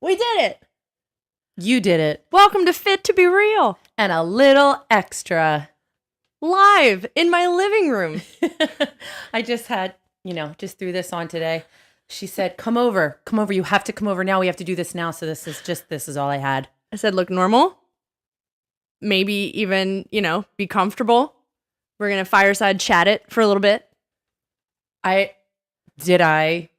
We did it. You did it. Welcome to Fit to Be Real. And a little extra. Live in my living room. I just had, just threw this on today. She said, come over. Come over. You have to come over now. We have to do this now. So this is all I had. I said, look normal. Maybe even, be comfortable. We're going to fireside chat it for a little bit. Did I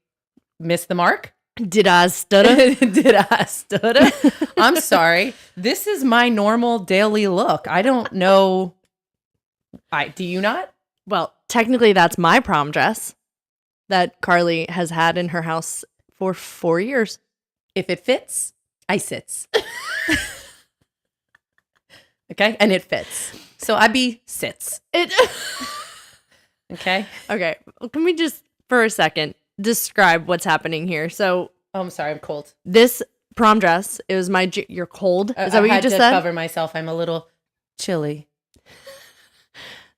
miss the mark? Did I stutter? Did I stutter? I'm sorry. This is my normal daily look. I don't know. Do you not? Well, technically that's my prom dress that Carly has had in her house for 4 years. If it fits, I sits. Okay? And it fits. So I be sits. Okay? Okay. Can we just, for a second, describe what's happening here? So, oh, I'm sorry. I'm cold. This prom dress, it was you're cold? Is that what you just said? I had to cover myself. I'm a little chilly.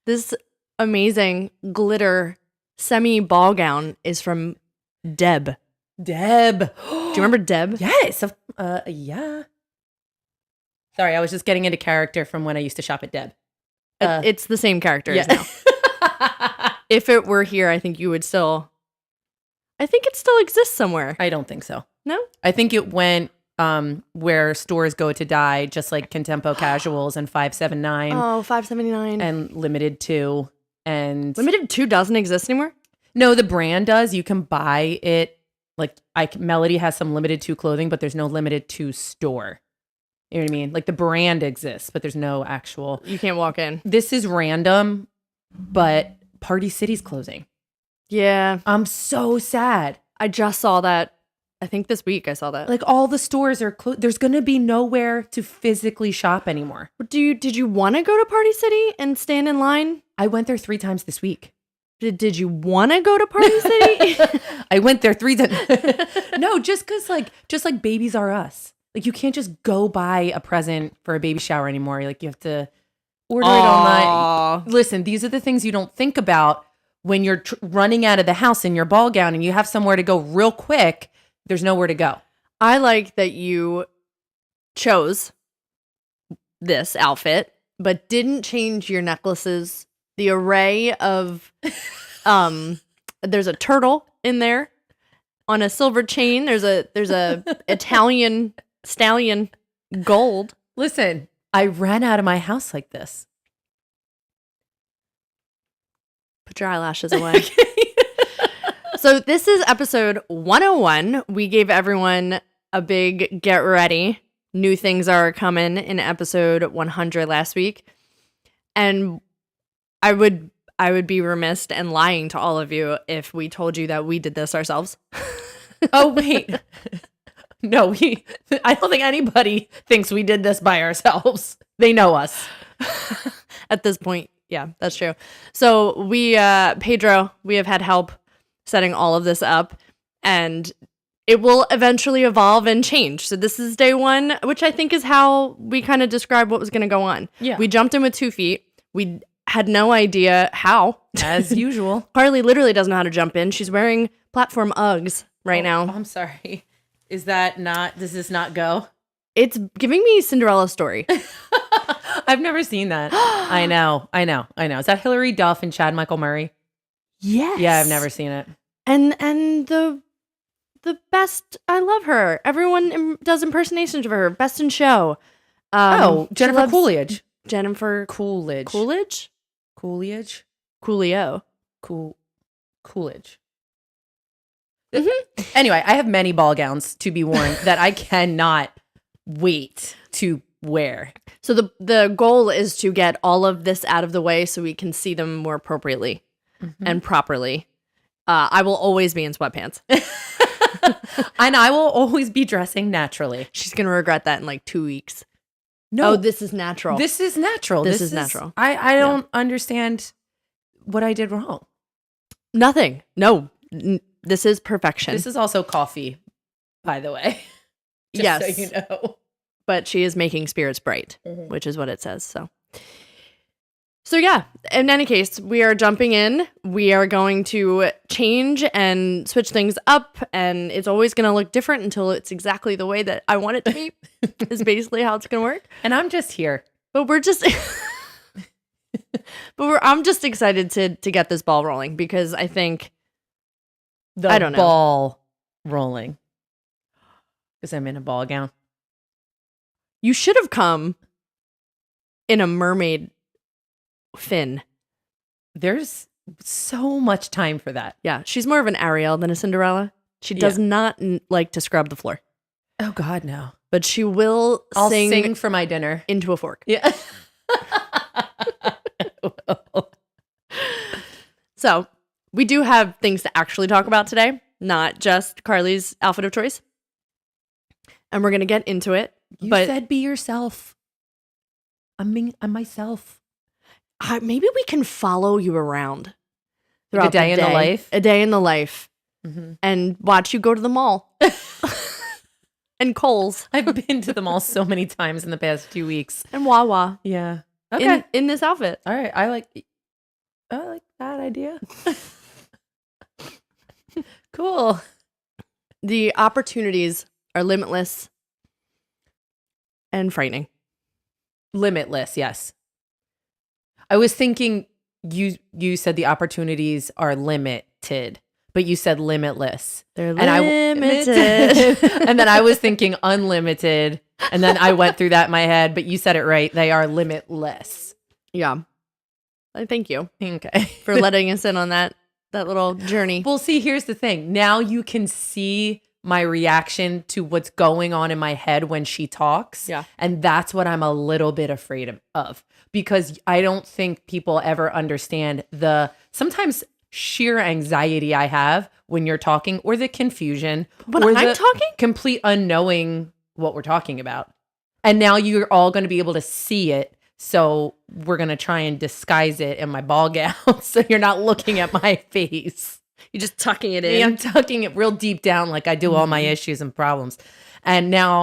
This amazing glitter semi-ball gown is from Deb. Deb. Do you remember Deb? Yes. Yeah. Sorry, I was just getting into character from when I used to shop at Deb. It's the same character as now. If it were here, I think it still exists somewhere. I don't think so. No? I think it went where stores go to die, just like Contempo Casuals and 579. Oh, 579. And Limited 2. And Limited 2 doesn't exist anymore? No, the brand does. You can buy it. Like Melody has some Limited 2 clothing, but there's no Limited 2 store. You know what I mean? Like the brand exists, but there's no actual. You can't walk in. This is random, but Party City's closing. Yeah. I'm so sad. I just saw that. I think this week I saw that. Like all the stores are closed. There's going to be nowhere to physically shop anymore. Did you want to go to Party City and stand in line? I went there 3 times this week. Did you want to go to Party City? I went there 3 times. No, just like babies are us. Like you can't just go buy a present for a baby shower anymore. Like you have to order it online. Listen, these are the things you don't think about when you're running out of the house in your ball gown and you have somewhere to go real quick. There's nowhere to go. I like that you chose this outfit, but didn't change your necklaces. The array of, there's a turtle in there on a silver chain. There's a Italian stallion gold. Listen, I ran out of my house like this. Put your eyelashes away. So this is episode 101. We gave everyone a big get ready. New things are coming in episode 100 last week. And I would be remiss and lying to all of you if we told you that we did this ourselves. Oh, wait. No, I don't think anybody thinks we did this by ourselves. They know us. At this point, yeah, that's true. So we, Pedro, we have had help setting all of this up, and it will eventually evolve and change. So this is day 1, which I think is how we kind of described what was going to go on. Yeah. We jumped in with 2 feet. We had no idea how. As usual. Carly literally doesn't know how to jump in. She's wearing platform Uggs right now. I'm sorry. Does this not go? It's giving me Cinderella story. I've never seen that. I know. Is that Hilary Duff and Chad Michael Murray? Yes. Yeah, I've never seen it. And the best, I love her. Everyone does impersonations of her. Best in show. Jennifer Coolidge. Jennifer Coolidge. Coolidge? Coolidge. Coolio. Coolidge. Mm-hmm. Anyway, I have many ball gowns to be worn that I cannot wait to wear. So the goal is to get all of this out of the way so we can see them more appropriately and properly. I will always be in sweatpants. And I will always be dressing naturally. She's going to regret that in like 2 weeks. No. Oh, this is natural. This is natural. This is natural. I don't understand what I did wrong. Nothing. No. This is perfection. This is also coffee, by the way. Just yes. so you know. But she is making spirits bright, which is what it says. So So yeah, in any case, we are jumping in. We are going to change and switch things up, and it's always going to look different until it's exactly the way that I want it to be, is basically how it's going to work. And I'm just here. But we're just... I'm just excited to get this ball rolling because I think... I don't know. Ball rolling. Because I'm in a ball gown. You should have come in a mermaid fin. There's so much time for that. Yeah, she's more of an Ariel than a Cinderella. She does not like to scrub the floor. Oh, God, no. But she will I'll sing for my dinner. Into a fork. Yeah. So, we do have things to actually talk about today, not just Carly's outfit of choice. And we're going to get into it. You said be yourself. I'm myself. Maybe we can follow you around throughout the day in the life. A day in the life. Mm-hmm. And watch you go to the mall. And Kohl's. I've been to the mall so many times in the past few weeks. And Wawa. Yeah. Okay. In this outfit. All right. I like that idea. Cool. The opportunities are limitless and frightening. Limitless, yes. I was thinking you said the opportunities are limited, but you said limitless. They're limited. And then I was thinking unlimited, and then I went through that in my head, but you said it right. They are limitless. Yeah. Thank you. Okay. For letting us in on that little journey. Well, see, here's the thing. Now you can see my reaction to what's going on in my head when she talks. Yeah. And that's what I'm a little bit afraid of because I don't think people ever understand the sometimes sheer anxiety I have when you're talking or the confusion. When or I'm the talking? Complete unknowing what we're talking about. And now you're all going to be able to see it. So we're going to try and disguise it in my ball gown so you're not looking at my face. You're just tucking it in. Yeah, I'm tucking it real deep down like I do all my issues and problems. And now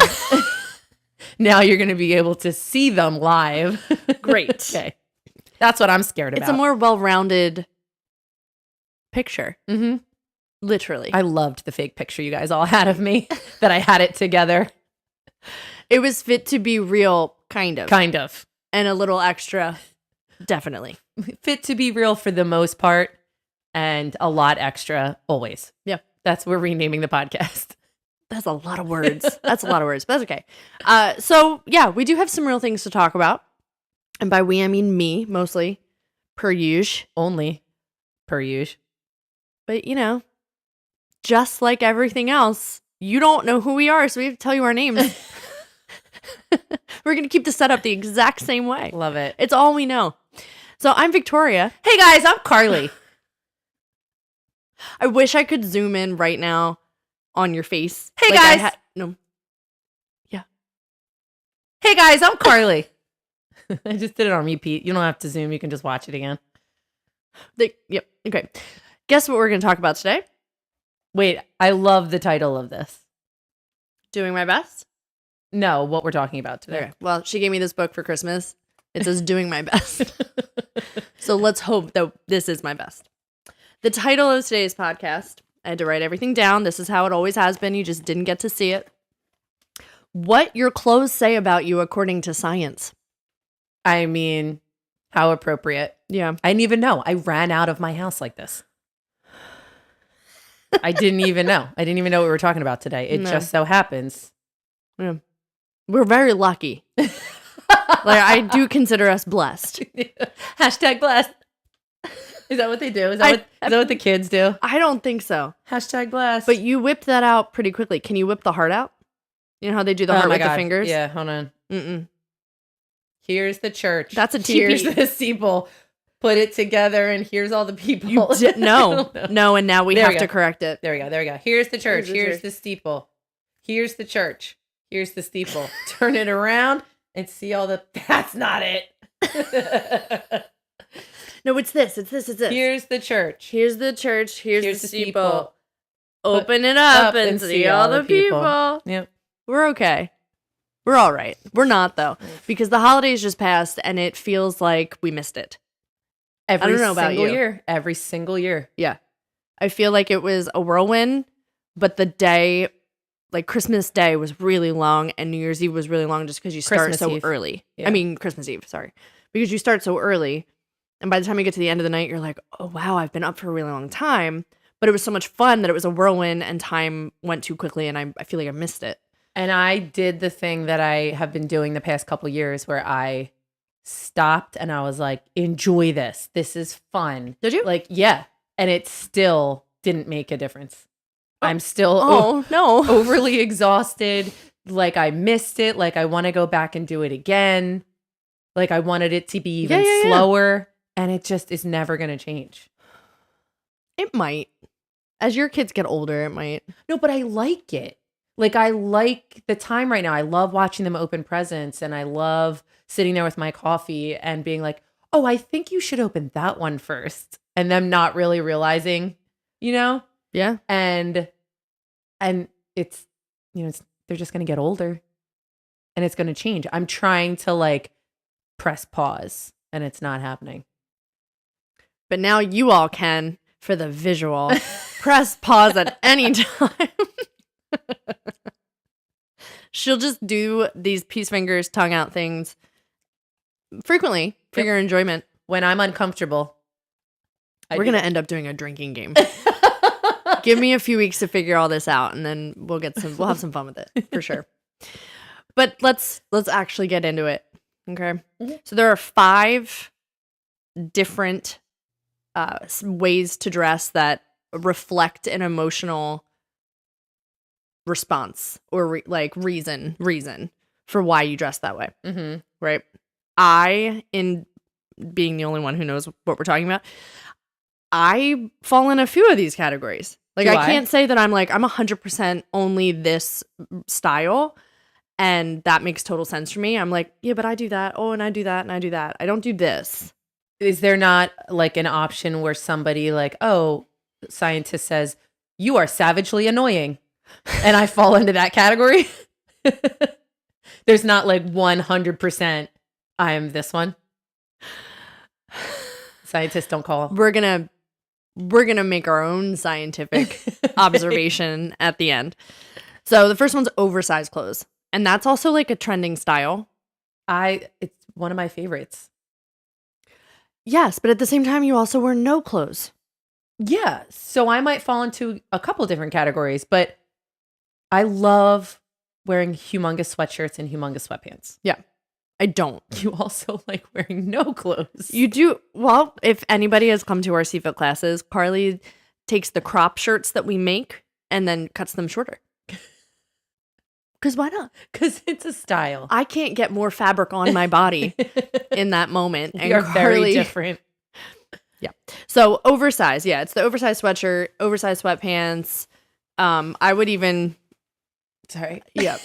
you're going to be able to see them live. Great. Okay. That's what I'm scared about. It's a more well-rounded picture. Mm-hmm. Literally. I loved the fake picture you guys all had of me, that I had it together. It was fit to be real, kind of. Kind of. And a little extra, definitely. Fit to be real for the most part. And a lot extra always. Yeah. We're renaming the podcast. That's a lot of words. That's a lot of words, but that's okay. So, yeah, we do have some real things to talk about. And by we, I mean me, mostly. Per usual. Only per usual. But, just like everything else, you don't know who we are, so we have to tell you our names. We're going to keep the setup the exact same way. Love it. It's all we know. So, I'm Victoria. Hey, guys, I'm Carly. I wish I could zoom in right now on your face. Hey, guys. No. Yeah. Hey, guys, I'm Carly. I just did it on repeat. You don't have to zoom. You can just watch it again. Yep. Okay. Guess what we're going to talk about today? Wait, I love the title of this. Doing my best? No, what we're talking about today. Okay. Well, she gave me this book for Christmas. It says doing my best. So let's hope that this is my best. The title of today's podcast, I had to write everything down. This is how it always has been. You just didn't get to see it. What your clothes say about you according to science. I mean, how appropriate. Yeah. I didn't even know. I ran out of my house like this. I didn't even know. I didn't even know what we were talking about today. It just so happens. Yeah. We're very lucky. I do consider us blessed. Hashtag blessed. Is that what they do? Is that what the kids do? I don't think so. Hashtag blessed. But you whipped that out pretty quickly. Can you whip the heart out? You know how they do the heart with the fingers? Yeah, hold on. Mm-mm. Here's the church. That's a teepee. Here's the steeple. Put it together, and here's all the people. No, and now we have to correct it. There we go. Here's the church. Here's the steeple. Here's the church. Here's the steeple. Turn it around and see all the... That's not it. No, it's this. It's this. Here's the church. Here's the church. Here's the steeple. Open it up and see all the people. Yep. We're okay. We're all right. We're not, though, because the holidays just passed and it feels like we missed it. Every don't know about single you. year. Every single year. Yeah. I feel like it was a whirlwind, but the day, like Christmas Day was really long and New Year's Eve was really long just because you start Christmas so Eve. early. Yeah. I mean, Christmas Eve, sorry. Because you start so early. And by the time you get to the end of the night, you're like, oh, wow, I've been up for a really long time. But it was so much fun that it was a whirlwind and time went too quickly and I feel like I missed it. And I did the thing that I have been doing the past couple years where I stopped and I was like, enjoy this. This is fun. Did you? Like, yeah. And it still didn't make a difference. I'm still no. overly exhausted. Like I missed it. Like I want to go back and do it again. Like I wanted it to be even slower. And it just is never going to change. It might. As your kids get older, it might. No, but I like it. Like I like the time right now. I love watching them open presents and I love sitting there with my coffee and being like, oh, I think you should open that one first. And them not really realizing, you know? Yeah. And it's, you know, they're just going to get older and it's going to change. I'm trying to like press pause and it's not happening. But now you all can, for the visual, press pause at any time. She'll just do these peace fingers, tongue out things frequently for your enjoyment. When I'm uncomfortable. We're going to end up doing a drinking game. Give me a few weeks to figure all this out and then we'll have some fun with it for sure. But let's actually get into it. Okay. Mm-hmm. So there are 5 different ways to dress that reflect an emotional response or reason for why you dress that way. Mm-hmm. Right. I, in being the only one who knows what we're talking about, I fall in a few of these categories. Like I can't say that I'm 100% only this style and that makes total sense for me. I'm like, yeah, but I do that. Oh, and I do that and I do that. I don't do this. Is there not like an option where somebody like, oh, scientist says, you are savagely annoying. And I fall into that category? There's not like 100% I am this one. Scientists don't call. We're gonna make our own scientific observation at the end. So the first one's oversized clothes. And that's also like a trending style. It's one of my favorites. Yes, but at the same time, you also wear no clothes. Yeah. So I might fall into a couple different categories, but I love wearing humongous sweatshirts and humongous sweatpants. Yeah. I don't. You also like wearing no clothes. You do. Well, if anybody has come to our CFIT classes, Carly takes the crop shirts that we make and then cuts them shorter. Because why not? Because it's a style. I can't get more fabric on my body in that moment. We are very different. Yeah. So oversized. Yeah. It's the oversized sweatshirt, oversized sweatpants. I would even. Sorry. Yeah.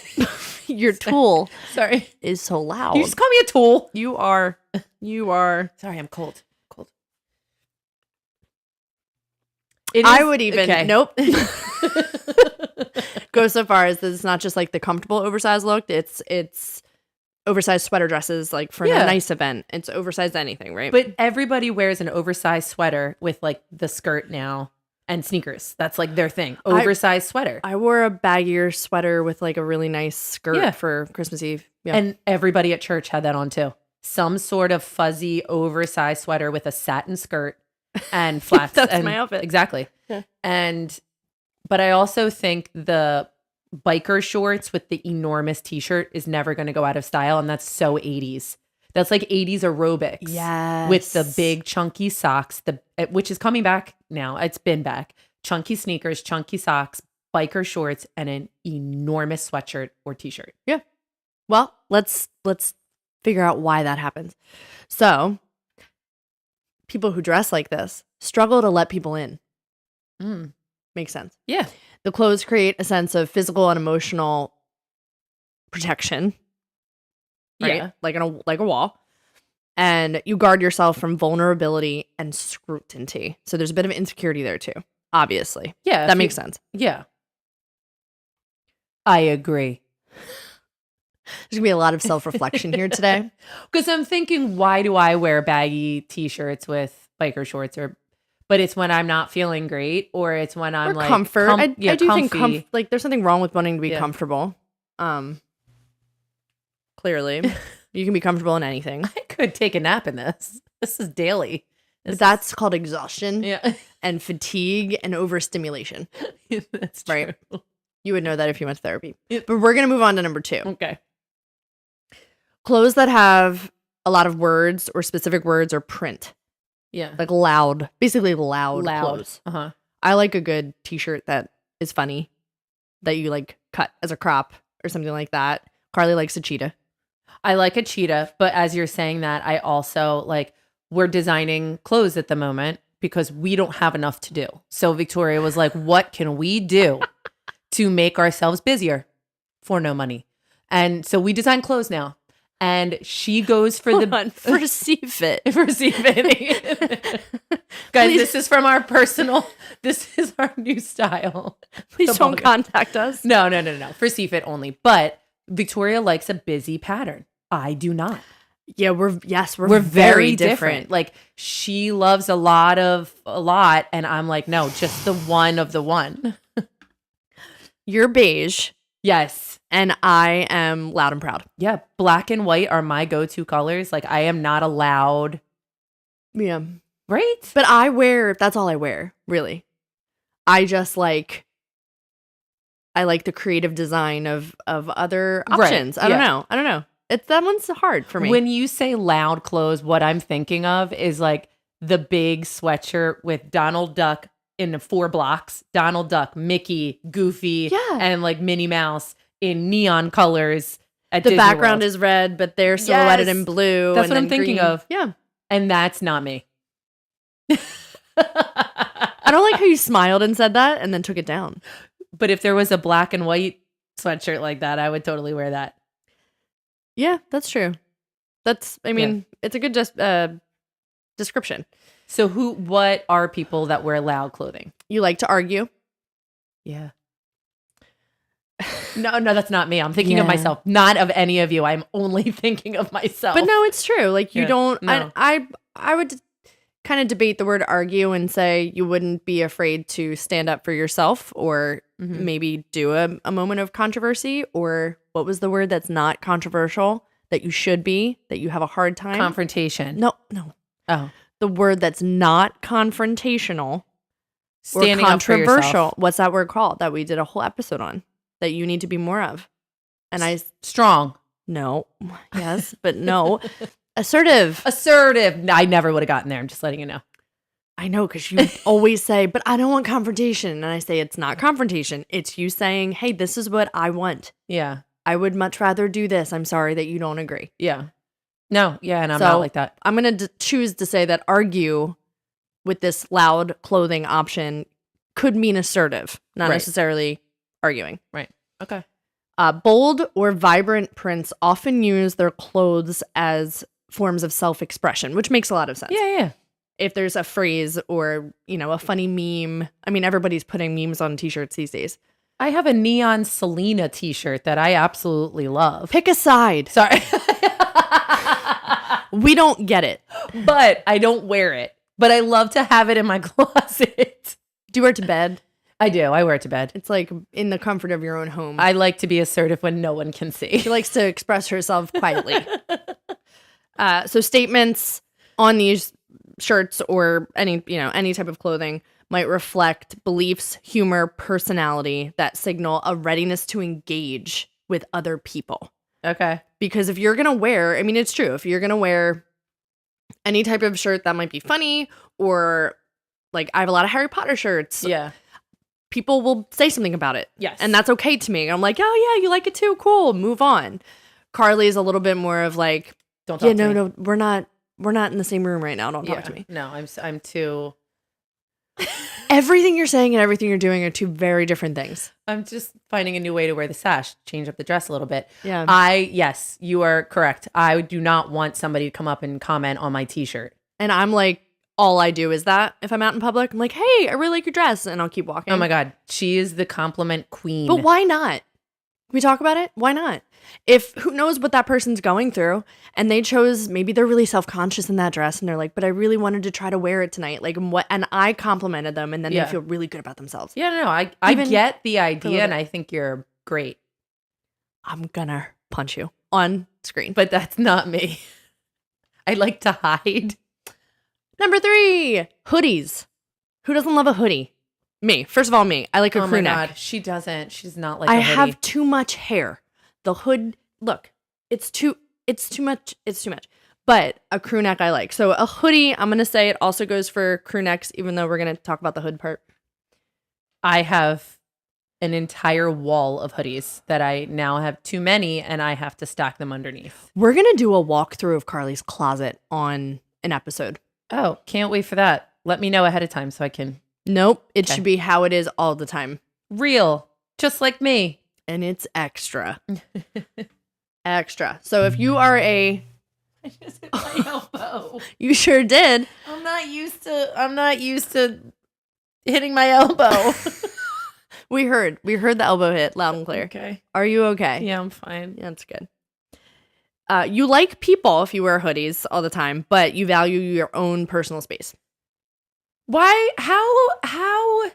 Your tool. Sorry. Is so loud. You just call me a tool. You are. Sorry, I'm cold. I would even. Okay. Nope. Go so far as it's not just like the comfortable oversized look. It's oversized sweater dresses like for a nice event. It's oversized anything, right? But everybody wears an oversized sweater with like the skirt now and sneakers. That's like their thing. Oversized sweater. I wore a baggier sweater with like a really nice skirt for Christmas Eve. Yeah. And everybody at church had that on too. Some sort of fuzzy oversized sweater with a satin skirt and flats. That's my outfit. Exactly. Yeah. But I also think the biker shorts with the enormous t-shirt is never going to go out of style. And that's so 80s. That's like 80s aerobics. Yes. With the big chunky socks, which is coming back now. It's been back. Chunky sneakers, chunky socks, biker shorts, and an enormous sweatshirt or t-shirt. Yeah. Well, let's figure out why that happens. So people who dress like this struggle to let people in. Makes sense. Yeah. The clothes create a sense of physical and emotional protection. Right? Yeah. Like a wall. And you guard yourself from vulnerability and scrutiny. So there's a bit of insecurity there too. Obviously. Yeah. That makes sense. Yeah. I agree. There's going to be a lot of self-reflection here today. Because I'm thinking, why do I wear baggy t-shirts with biker shorts but it's when I'm not feeling great or it's when I'm like comfort. I do comfy. think like there's something wrong with wanting to be Yeah. comfortable. Clearly, you can be comfortable in anything. I could take a nap in this. This is daily. But that's called exhaustion Yeah. and fatigue and overstimulation. That's right. true. You would know that if you went to therapy. Yeah. But we're going to move on to number 2. Okay. Clothes that have a lot of words or specific words or print. Yeah. Like loud. Basically loud clothes. Uh-huh. I like a good t-shirt that is funny. That you like cut as a crop or something like that. Carly likes a cheetah. I like a cheetah, but as you're saying that, I also like we're designing clothes at the moment because we don't have enough to do. So Victoria was like, what can we do to make ourselves busier for no money? And so we design clothes now. And she goes for for C-Fit. For C-Fit. Guys, Please. this is this is our new style. Please don't contact us. No. For C-Fit only. But Victoria likes a busy pattern. I do not. Yeah, we're very different. Like she loves a lot, and I'm like, no, just the one of the one. You're beige. Yes. And I am loud and proud. Yeah. Black and white are my go-to colors. Like I am not allowed. Yeah. Right? But that's all I wear, really. I just like the creative design of other options. Right. I don't know. That one's hard for me. When you say loud clothes, what I'm thinking of is like the big sweatshirt with Donald Duck in the 4 blocks, Donald Duck, Mickey, Goofy, and like Minnie Mouse in neon colors. At the Disney background World. is red, but they're silhouetted in blue. That's and what I'm then thinking green. of. Yeah. And that's not me. I don't like how you smiled and said that and then took it down. But if there was a black and white sweatshirt like that, I would totally wear that. Yeah, that's true. It's a good description. So what are people that wear loud clothing? You like to argue. Yeah. No, that's not me. I'm thinking of myself, not of any of you. I'm only thinking of myself. But no, it's true. Like you don't. No. I would kind of debate the word argue and say you wouldn't be afraid to stand up for yourself or maybe do a moment of controversy, or what was the word that's not controversial that you should be, that you have a hard time? Confrontation. No. Oh. The word that's not confrontational Standing or controversial. Up for yourself. What's that word called that we did a whole episode on that you need to be more of? And strong. No. Yes, but no. Assertive. I never would have gotten there. I'm just letting you know. I know, because you always say, but I don't want confrontation. And I say, it's not confrontation. It's you saying, hey, this is what I want. Yeah. I would much rather do this. I'm sorry that you don't agree. Yeah. No. Yeah. And I'm not like that. I'm going to choose to say that argue with this loud clothing option could mean assertive, not necessarily arguing. Right. Okay. Bold or vibrant prints often use their clothes as forms of self-expression, which makes a lot of sense. Yeah. If there's a phrase or, a funny meme. I mean, everybody's putting memes on t-shirts these days. I have a neon Selena t-shirt that I absolutely love. Pick a side. Sorry. We don't get it. But I don't wear it. But I love to have it in my closet. Do you wear it to bed? I do. I wear it to bed. It's like in the comfort of your own home. I like to be assertive when no one can see. She likes to express herself quietly. So statements on these shirts or any type of clothing might reflect beliefs, humor, personality that signal a readiness to engage with other people. Okay. Because if you're going to wear, it's true, if you're going to wear any type of shirt that might be funny, or like I have a lot of Harry Potter shirts. Yeah. People will say something about it. Yes. And that's okay to me. I'm like, oh yeah, you like it too? Cool. Move on. Carly's a little bit more of like, don't talk to me. No, we're not in the same room right now. Don't talk to me. No, I'm too. Everything you're saying and everything you're doing are two very different things. I'm just finding a new way to wear the sash, change up the dress a little bit. Yeah. Yes, you are correct. I do not want somebody to come up and comment on my t-shirt. And I'm like, all I do is that if I'm out in public, I'm like, hey, I really like your dress. And I'll keep walking. Oh my God. She is the compliment queen. But why not? We talk about it? Why not? If who knows what that person's going through, and they chose, maybe they're really self-conscious in that dress and they're like, but I really wanted to try to wear it tonight. Like what, and I complimented them and then they feel really good about themselves. Yeah, no, I get the idea and I think you're great. I'm gonna punch you on screen. But that's not me. I like to hide. Number 3, hoodies. Who doesn't love a hoodie? Me. First of all, me. I like a crew neck. God, she doesn't. She's not like I a hoodie. have too much hair. The hood, look, it's too much. But a crew neck I like. So a hoodie, I'm going to say it also goes for crew necks, even though we're going to talk about the hood part. I have an entire wall of hoodies that I now have too many and I have to stack them underneath. We're going to do a walkthrough of Carly's closet on an episode. Oh, can't wait for that. Let me know ahead of time so I can. Nope. It should be how it is all the time. Real. Just like me. And it's extra. Extra. So if you are I just hit my elbow. You sure did. I'm not used to hitting my elbow. We heard the elbow hit loud and clear. Okay. Are you okay? Yeah, I'm fine. Yeah, that's good. You like people if you wear hoodies all the time, but you value your own personal space. Why? How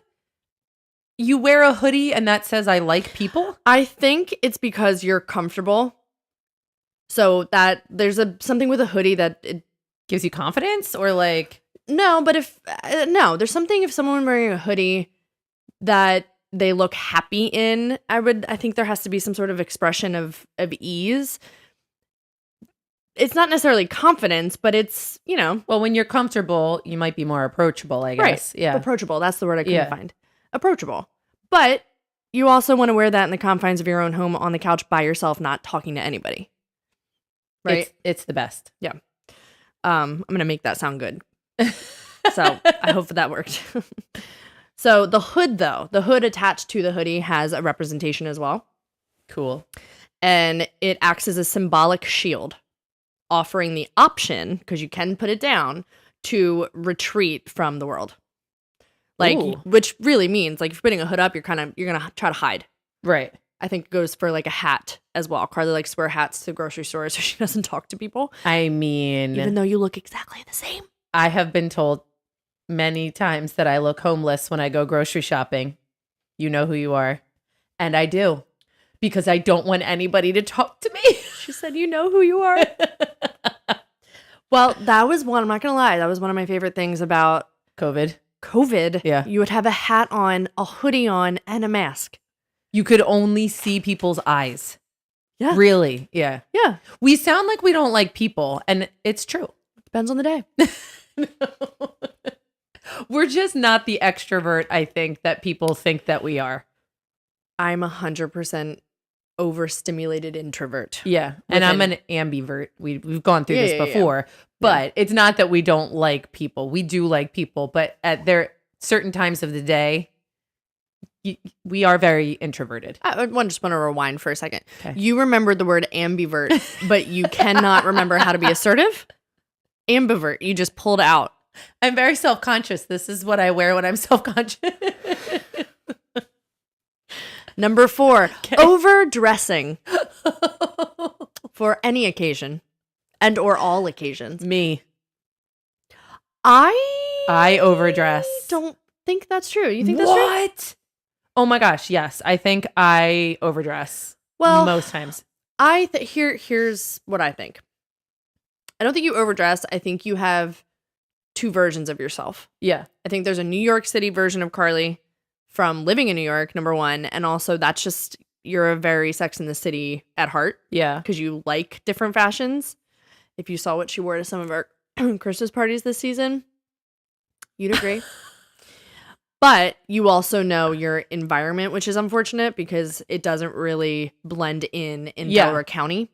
you wear a hoodie and that says I like people? I think it's because you're comfortable. So that there's something with a hoodie that it gives you confidence, or like no, but there's something if someone wearing a hoodie that they look happy in. I think there has to be some sort of expression of ease. It's not necessarily confidence, but it's, well, when you're comfortable, you might be more approachable, I guess. Right. Yeah. Approachable. That's the word I couldn't find. Approachable. But you also want to wear that in the confines of your own home on the couch by yourself, not talking to anybody. Right? It's the best. Yeah. I'm going to make that sound good. So I hope that worked. So the hood, though, the hood attached to the hoodie has a representation as well. Cool. And it acts as a symbolic shield, offering the option, because you can put it down, to retreat from the world. Like, which really means, like, if you're putting a hood up, you're going to try to hide. Right. I think it goes for, like, a hat as well. Carly likes to wear hats to the grocery store so she doesn't talk to people. I mean, even though you look exactly the same. I have been told many times that I look homeless when I go grocery shopping. You know who you are. And I do. Because I don't want anybody to talk to me. She said, you know who you are. Well, that was one, I'm not going to lie, that was one of my favorite things about COVID. Yeah. You would have a hat on, a hoodie on, and a mask. You could only see people's eyes. Yeah. Really? Yeah. Yeah. We sound like we don't like people, and it's true. Depends on the day. No. We're just not the extrovert, I think, that people think that we are. I'm 100% overstimulated introvert. Yeah. And I'm an ambivert. We've gone through this before. Yeah. But it's not that we don't like people. We do like people. But at certain times of the day, we are very introverted. I just want to rewind for a second. Okay. You remembered the word ambivert, but you cannot remember how to be assertive? Ambivert. You just pulled out. I'm very self-conscious. This is what I wear when I'm self-conscious. Number 4, overdressing for any occasion and or all occasions. Me. I overdress. Don't think that's true. You think that's true? What? Oh my gosh, yes. I think I overdress. Well, most times. Here's what I think. I don't think you overdress. I think you have 2 versions of yourself. Yeah. I think there's a New York City version of Carly from living in New York, number 1. And also that's just, you're a very Sex in the City at heart. Yeah. Because you like different fashions. If you saw what she wore to some of our Christmas parties this season, you'd agree. But you also know your environment, which is unfortunate because it doesn't really blend in Delaware County.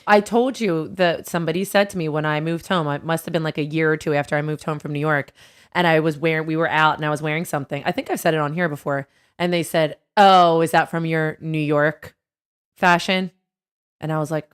I told you that somebody said to me when I moved home, it must have been like a year or 2 after I moved home from New York, and we were out and I was wearing something. I think I've said it on here before. And they said, "Oh, is that from your New York fashion?" And I was like,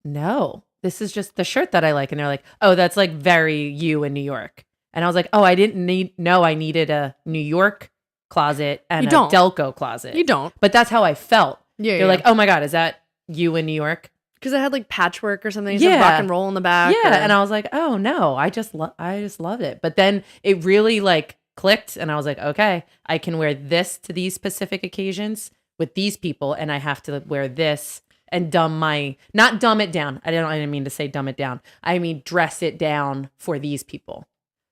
"No, this is just the shirt that I like." And they're like, "Oh, that's like very you in New York." And I was like, "Oh, I didn't know I needed a New York closet and a Delco closet." You don't. But that's how I felt. Yeah, They're like, oh my God, is that you in New York? because it had like patchwork or something. Yeah, rock and roll in the back. Yeah, and I was like, oh no, I just loved it. But then it really like clicked, and I was like, okay, I can wear this to these specific occasions with these people, and I have to wear this and not dumb it down. I didn't mean to say dumb it down. I mean dress it down for these people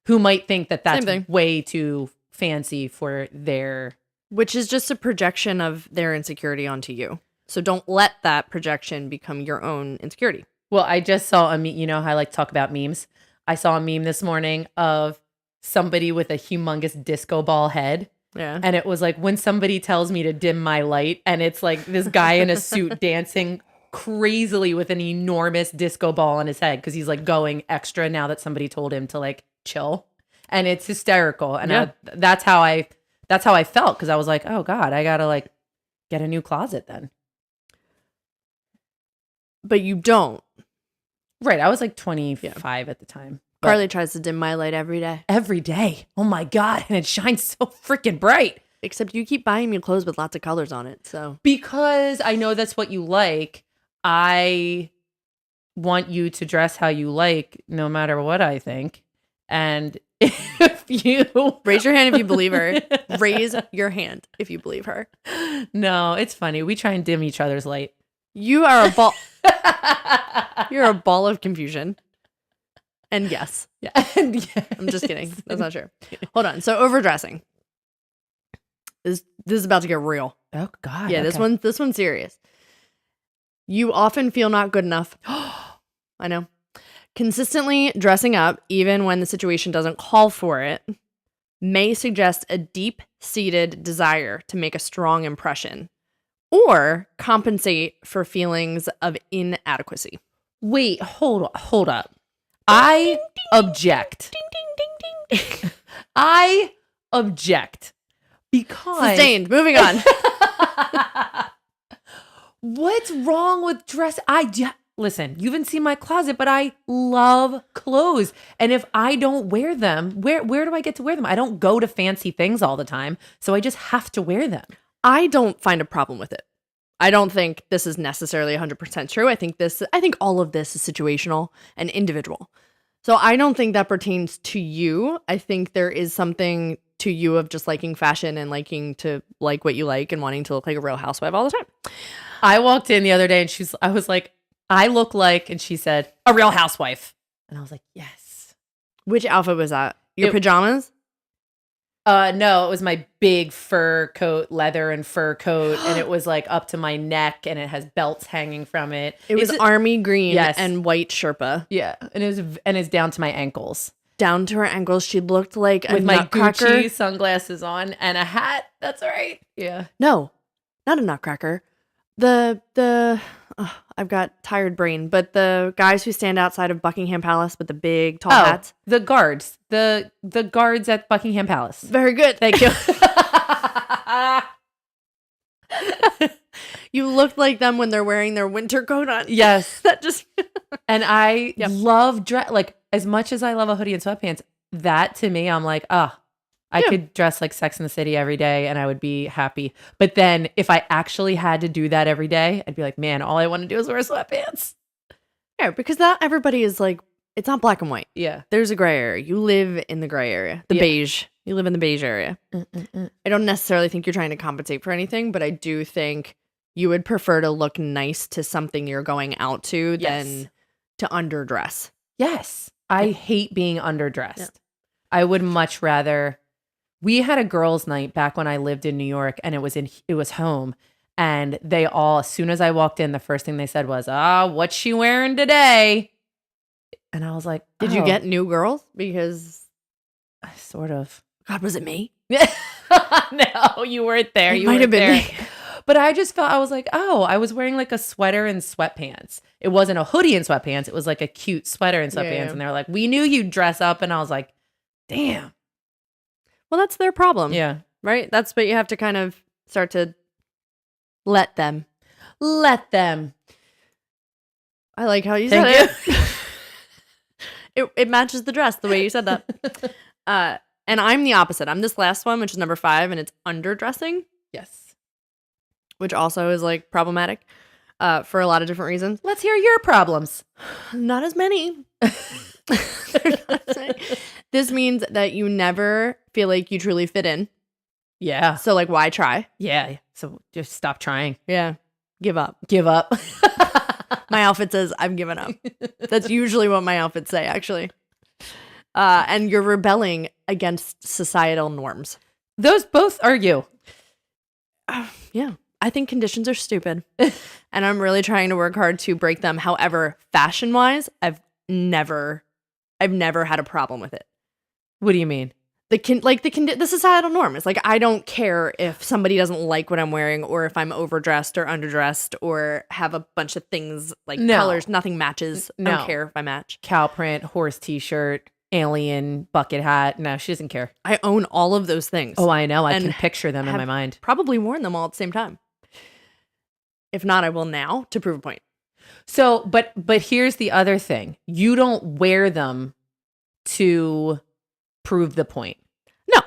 who might think that that's way too fancy for their. Which is just a projection of their insecurity onto you. So don't let that projection become your own insecurity. Well, I just saw a meme. You know how I like to talk about memes? I saw a meme this morning of somebody with a humongous disco ball head. Yeah. And it was like, when somebody tells me to dim my light, and it's like this guy in a suit dancing crazily with an enormous disco ball on his head because he's like going extra now that somebody told him to like chill. And it's hysterical. And that's how I felt, because I was like, oh God, I got to like get a new closet then. But you don't. Right. I was like 25 at the time. Carly tries to dim my light every day. Every day. Oh my God. And it shines so freaking bright. Except you keep buying me clothes with lots of colors on it. So because I know that's what you like, I want you to dress how you like, no matter what I think. And if you raise your hand if you believe her. Raise your hand if you believe her. No, it's funny. We try and dim each other's light. You are a ball. You're a ball of confusion. And yes. Yeah. I'm just kidding. That's not true. Hold on. So overdressing. This is about to get real. Oh God. Yeah, okay. this one's serious. You often feel not good enough. I know. Consistently dressing up, even when the situation doesn't call for it, may suggest a deep-seated desire to make a strong impression or compensate for feelings of inadequacy. Wait, hold up. I object. Ding, ding, ding, ding. I object because sustained. Moving on. What's wrong with dress? Listen, you haven't seen my closet, but I love clothes. And if I don't wear them, where do I get to wear them? I don't go to fancy things all the time, so I just have to wear them. I don't find a problem with it. I don't think this is necessarily 100% true. I think all of this is situational and individual. So I don't think that pertains to you. I think there is something to you of just liking fashion and liking to like what you like and wanting to look like a real housewife all the time. I walked in the other day and I was like, I look like, and she said, a real housewife. And I was like, yes. Which outfit was that? Your pajamas? No, it was my big fur coat, leather and fur coat, and it was like up to my neck, and it has belts hanging from it. It was army green and white Sherpa. Yeah, and it's down to my ankles. Down to her ankles, she looked like with a my nutcracker. Gucci sunglasses on and a hat. That's right. Yeah. No, not a nutcracker. I've got tired brain, but the guys who stand outside of Buckingham Palace with the big tall hats. The guards. The guards at Buckingham Palace. Very good. Thank you. You looked like them when they're wearing their winter coat on. Yes. That just and I love dress, like as much as I love a hoodie and sweatpants, that to me, I'm like, I could dress like Sex in the City every day and I would be happy. But then if I actually had to do that every day, I'd be like, man, all I want to do is wear sweatpants. Yeah, because not everybody is like, it's not black and white. Yeah. There's a gray area. You live in the gray area. The beige. You live in the beige area. I don't necessarily think you're trying to compensate for anything, but I do think you would prefer to look nice to something you're going out to than to underdress. Yes. I hate being underdressed. Yeah. I would much rather. We had a girls' night back when I lived in New York, and it was home, and they all, as soon as I walked in, the first thing they said was, what's she wearing today? And I was like, did you get new girls? Because sort of. God, was it me? No, you weren't there. You might have been me. But I just felt, I was like, I was wearing like a sweater and sweatpants. It wasn't a hoodie and sweatpants. It was like a cute sweater and sweatpants. Yeah. And they were like, we knew you'd dress up. And I was like, damn. Well, that's their problem. Yeah. Right? That's what you have to kind of start to let them. Let them. I like how you said it. It matches the dress, the way you said that. And I'm the opposite. I'm this last one, which is number 5, and it's underdressing. Yes. which also is like problematic for a lot of different reasons. Let's hear your problems. Not as many. This means that you never feel like you truly fit in. Yeah. So like, why try? Yeah. So just stop trying. Yeah. Give up. Give up. My outfit says I've given up. That's usually what my outfits say, actually. And you're rebelling against societal norms. Those both are you. Yeah. I think conditions are stupid. And I'm really trying to work hard to break them. However, fashion-wise, I've never had a problem with it. What do you mean? The societal norm is like, I don't care if somebody doesn't like what I'm wearing or if I'm overdressed or underdressed or have a bunch of things like colors. Nothing matches. I don't care if I match. Cow print, horse t-shirt, alien, bucket hat. No, she doesn't care. I own all of those things. Oh, I know. I can picture them in my mind. Probably worn them all at the same time. If not, I will now to prove a point. So, but here's the other thing. You don't wear them to prove the point. No.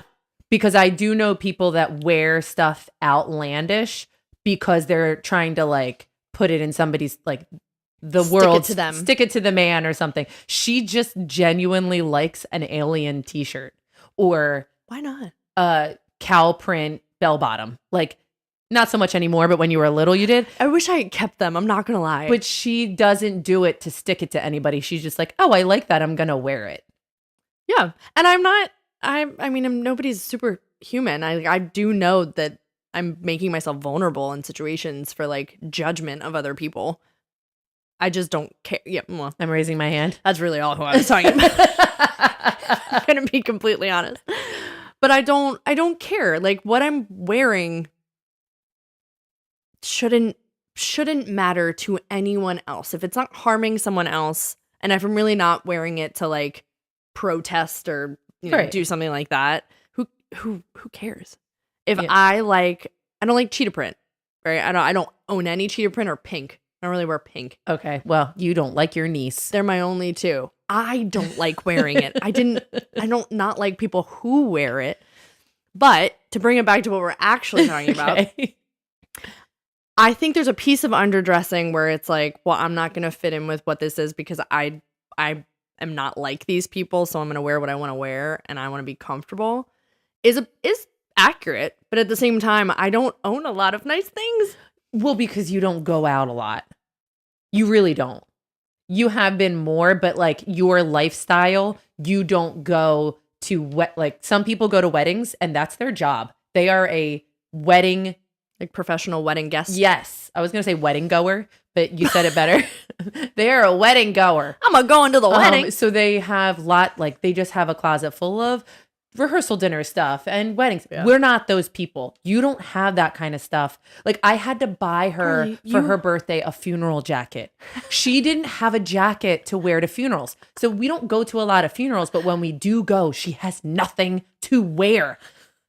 Because I do know people that wear stuff outlandish because they're trying to like put it in somebody's like the world, stick it to the man or something. She just genuinely likes an alien t-shirt or why not a cow print bell bottom. Like not so much anymore, but when you were little, you did. I wish I kept them. I'm not going to lie. But she doesn't do it to stick it to anybody. She's just like, oh, I like that. I'm going to wear it. Yeah. And I'm not, I mean, nobody's superhuman. I do know that I'm making myself vulnerable in situations for like judgment of other people. I just don't care. Yeah. Well, I'm raising my hand. That's really all who I was talking about. I'm going to be completely honest. But I don't care. Like what I'm wearing shouldn't matter to anyone else. If it's not harming someone else, and if I'm really not wearing it to like protest or do something like that, who cares? If I don't like cheetah print, right? I don't own any cheetah print or pink. I don't really wear pink. Okay. Well, you don't like your niece. They're my only two. I don't like wearing it. I don't not like people who wear it. But to bring it back to what we're actually talking about, I think there's a piece of underdressing where it's like, well, I'm not going to fit in with what this is because I am not like these people, so I'm going to wear what I want to wear and I want to be comfortable. Is accurate, but at the same time, I don't own a lot of nice things. Well, because you don't go out a lot. You really don't. You have been more, but like your lifestyle, you don't go to like some people go to weddings and that's their job. They are a wedding like professional wedding guest. Yes. I was going to say wedding goer, but you said it better. They are a wedding goer. I'm going to the wedding. So they have they just have a closet full of rehearsal dinner stuff and weddings. Yeah. We're not those people. You don't have that kind of stuff. Like I had to buy her for her birthday a funeral jacket. She didn't have a jacket to wear to funerals. So we don't go to a lot of funerals, but when we do go, she has nothing to wear.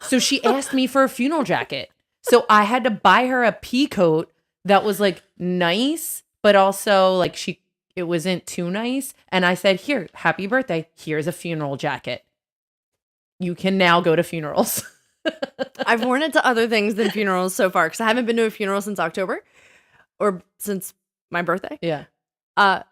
So she asked me for a funeral jacket. So I had to buy her a pea coat that was like nice, but also like it wasn't too nice. And I said, here, happy birthday. Here's a funeral jacket. You can now go to funerals. I've worn it to other things than funerals so far because I haven't been to a funeral since October or since my birthday. Yeah. But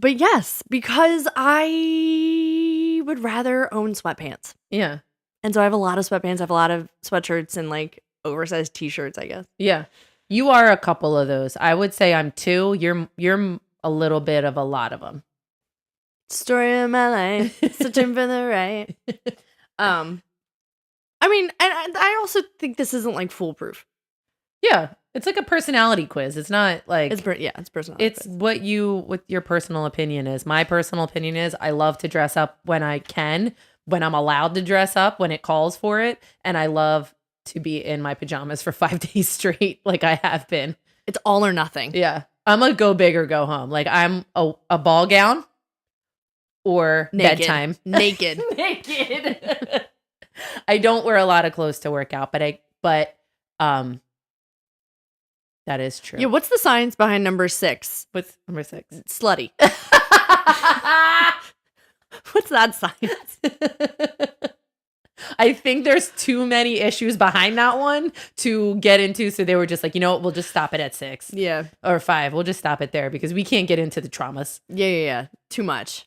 yes, because I would rather own sweatpants. Yeah. And so I have a lot of sweatpants. I have a lot of sweatshirts and like oversized t-shirts, I guess. Yeah. You are a couple of those. I would say I'm two. You're a little bit of a lot of them. Story of my life, searching for the right. I mean, and I also think this isn't like foolproof. Yeah, it's like a personality quiz. It's not like it's personal. It's quiz. What your personal opinion is. My personal opinion is I love to dress up when I can, when I'm allowed to dress up, when it calls for it, and I love to be in my pajamas for 5 days straight, like I have been. It's all or nothing. Yeah, I'm a go big or go home. Like I'm a ball gown or naked. bedtime. Naked. I don't wear a lot of clothes to work out, but that is true. Yeah, what's the science behind number 6? What's number 6? Slutty. What's that science? I think there's too many issues behind that one to get into. So they were just like, you know what? We'll just stop it at 6. Yeah. Or 5. We'll just stop it there because we can't get into the traumas. Yeah. Too much.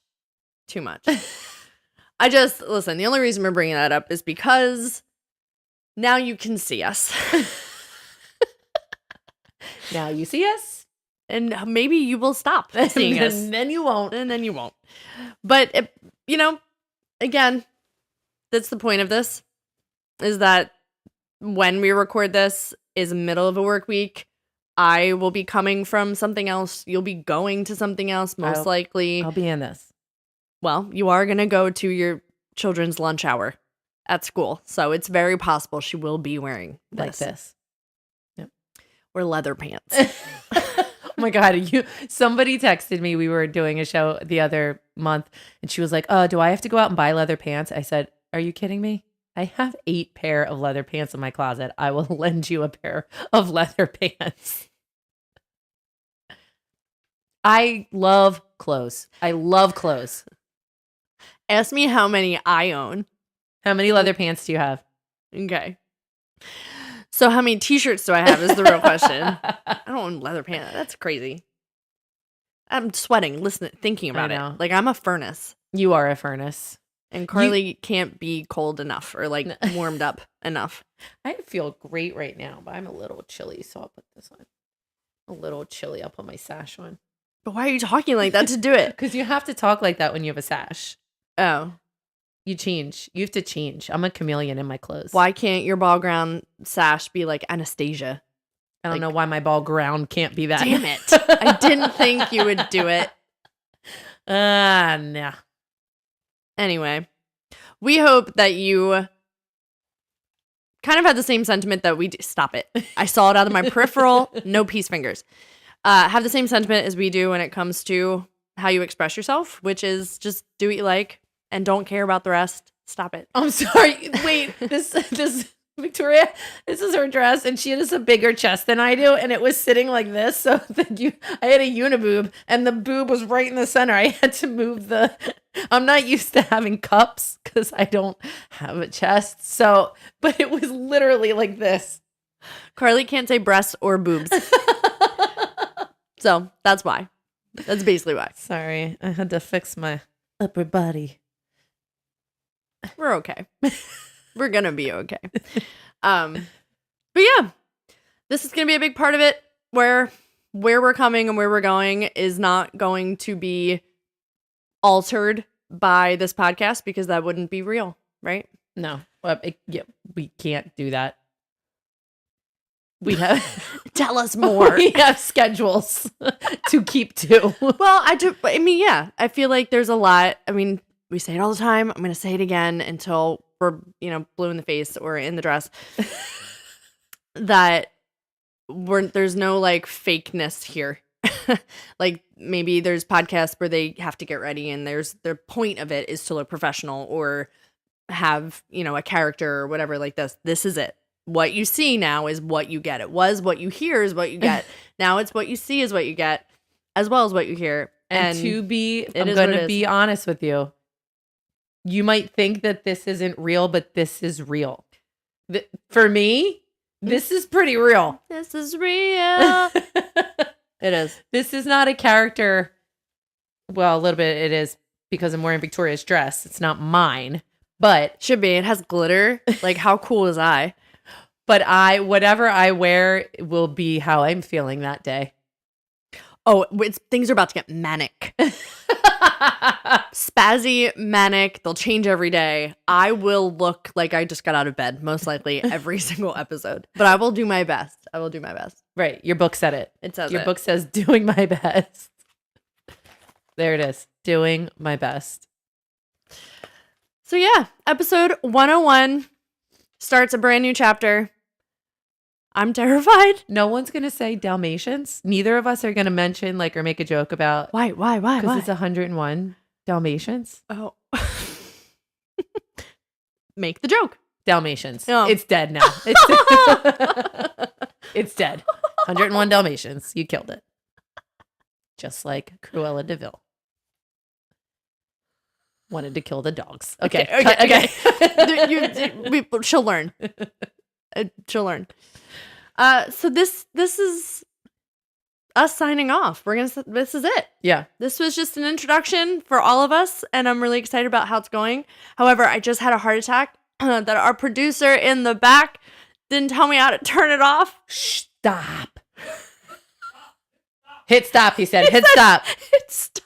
Listen, the only reason we're bringing that up is because now you can see us. Now you see us. And maybe you will stop seeing us. And then you won't. But, again, that's the point of this, is that when we record this is middle of a work week. I will be coming from something else. You'll be going to something else, most likely. I'll be in this. Well, you are going to go to your children's lunch hour at school. So it's very possible she will be wearing Like this. Yep. Or leather pants. Oh my God. Somebody texted me. We were doing a show the other month and she was like, do I have to go out and buy leather pants? I said, are you kidding me? I have 8 pair of leather pants in my closet. I will lend you a pair of leather pants. I love clothes. Ask me how many I own. How many leather pants do you have? Okay. So how many t-shirts do I have is the real question. I don't own leather pants. That's crazy. I'm sweating, thinking about it. Like, I'm a furnace. You are a furnace. And Carly can't be cold enough or, like, warmed up enough. I feel great right now, but I'm a little chilly, so I'll put this on. A little chilly. I'll put my sash on. But why are you talking like that to do it? Because you have to talk like that when you have a sash. Oh. You change. You have to change. I'm a chameleon in my clothes. Why can't your ball ground sash be like Anastasia? I don't know why my ball ground can't be that. Damn it. I didn't think you would do it. Nah. Anyway, we hope that you kind of had the same sentiment that we do. Stop it. I saw it out of my peripheral. No peace fingers. Have the same sentiment as we do when it comes to how you express yourself, which is just do what you like and don't care about the rest. Stop it. I'm sorry. Wait, this Victoria, this is her dress, and she has a bigger chest than I do, and it was sitting like this. So I had a uniboob, and the boob was right in the center. I had to move I'm not used to having cups because I don't have a chest. So, but it was literally like this. Carly can't say breasts or boobs. So that's why. That's basically why. Sorry, I had to fix my upper body. We're okay. We're gonna be okay. But yeah, this is gonna be a big part of it. Where we're coming and where we're going is not going to be altered by this podcast because that wouldn't be real, right? No, we can't do that. We have tell us more. We have schedules to keep to. Well, I mean, yeah, I feel like there's a lot. I mean, we say it all the time. I'm going to say it again until we're, blue in the face or in the dress. That there's no like fakeness here. Like maybe there's podcasts where they have to get ready and their point of it is to look professional or have, a character or whatever like this. This is it. What you see now is what you get. It was what you hear is what you get. Now it's what you see is what you get, as well as what you hear. And I'm going to be honest with you. You might think that this isn't real, but this is real. For me, this is pretty real. This is real. It is. This is not a character. Well, a little bit it is because I'm wearing Victoria's dress. It's not mine, but should be. It has glitter. Like, how cool is I? But whatever I wear will be how I'm feeling that day. Oh, things are about to get manic. Spazzy, manic. They'll change every day. I will look like I just got out of bed, most likely every single episode. But I will do my best. Right. Your book said it. It says Your book says doing my best. There it is. Doing my best. So yeah, episode 101 starts a brand new chapter. I'm terrified. No one's going to say Dalmatians. Neither of us are going to mention or make a joke about. Why? Because it's 101 Dalmatians. Oh. Make the joke. Dalmatians. Oh. It's dead now. It's dead. 101 Dalmatians. You killed it. Just like Cruella de Vil. wanted to kill the dogs. Okay. She'll learn. She'll learn. So this is us signing off. This is it. Yeah. This was just an introduction for all of us, and I'm really excited about how it's going. However, I just had a heart attack that our producer in the back didn't tell me how to turn it off. Stop. Hit stop, he said. Hit stop. Hit stop.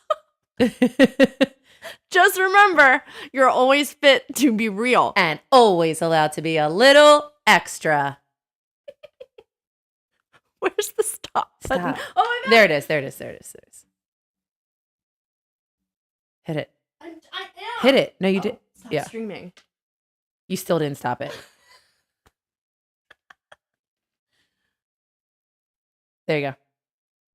Just remember, you're always fit to be real. And always allowed to be a little extra. Where's the stop button? Stop. Oh my God. There it is. Hit it. I am. Hit it. No, you did. Stop Yeah. streaming. You still didn't stop it. There you go.